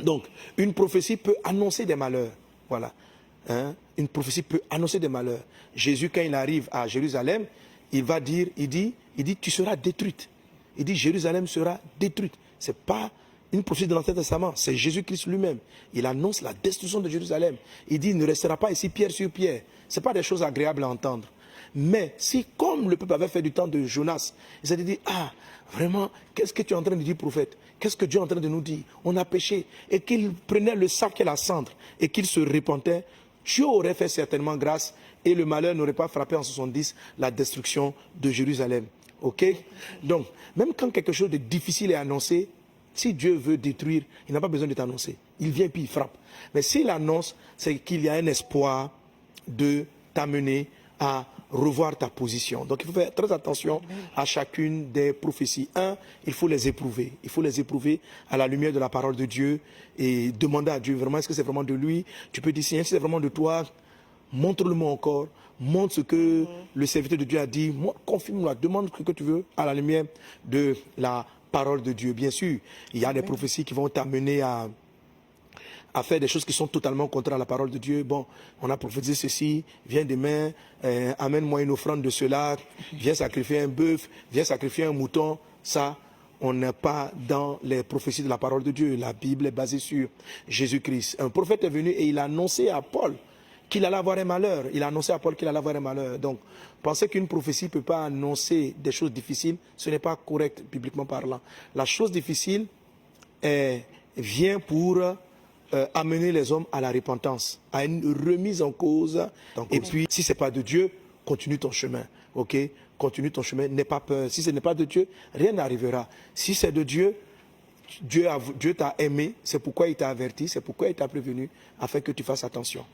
Donc, une prophétie peut annoncer des malheurs. Voilà. Hein? Une prophétie peut annoncer des malheurs. Jésus, quand il arrive à Jérusalem, il va dire, il dit, tu seras détruite. Il dit, Jérusalem sera détruite. Ce n'est pas une prophétie de l'Ancien Testament, c'est Jésus-Christ lui-même. Il annonce la destruction de Jérusalem. Il dit, il ne restera pas ici pierre sur pierre. Ce n'est pas des choses agréables à entendre. Mais si, comme le peuple avait fait du temps de Jonas, il s'est dit, ah, vraiment, qu'est-ce que tu es en train de dire, prophète? Qu'est-ce que Dieu est en train de nous dire? On a péché. Et qu'il prenait le sac et la cendre et qu'il se repentait, Dieu aurait fait certainement grâce et le malheur n'aurait pas frappé en 70 la destruction de Jérusalem. Ok? Donc, même quand quelque chose de difficile est annoncé, si Dieu veut détruire, il n'a pas besoin de t'annoncer. Il vient puis il frappe. Mais s'il annonce, c'est qu'il y a un espoir de t'amener à revoir ta position. Donc il faut faire très attention à chacune des prophéties. Un, il faut les éprouver. Il faut les éprouver à la lumière de la parole de Dieu et demander à Dieu vraiment, est-ce que c'est vraiment de lui? Tu peux dire, si c'est vraiment de toi, montre-le-moi encore. Montre ce que le serviteur de Dieu a dit. Confirme-moi, demande ce que tu veux à la lumière de la parole de Dieu. Bien sûr, il y a des prophéties qui vont t'amener à faire des choses qui sont totalement contraires à la parole de Dieu. Bon, on a prophétisé ceci, viens demain, amène-moi une offrande de cela, viens sacrifier un bœuf, viens sacrifier un mouton. Ça, on n'est pas dans les prophéties de la parole de Dieu. La Bible est basée sur Jésus-Christ. Un prophète est venu et il a annoncé à Paul qu'il allait avoir un malheur. Il a annoncé à Paul qu'il allait avoir un malheur. Donc, penser qu'une prophétie ne peut pas annoncer des choses difficiles, ce n'est pas correct, bibliquement parlant. La chose difficile vient pour amener les hommes à la repentance, à une remise en cause. Et puis, si ce n'est pas de Dieu, continue ton chemin. Ok? Continue ton chemin, n'aie pas peur. Si ce n'est pas de Dieu, rien n'arrivera. Si c'est de Dieu, Dieu t'a aimé, c'est pourquoi il t'a averti, c'est pourquoi il t'a prévenu, afin que tu fasses attention.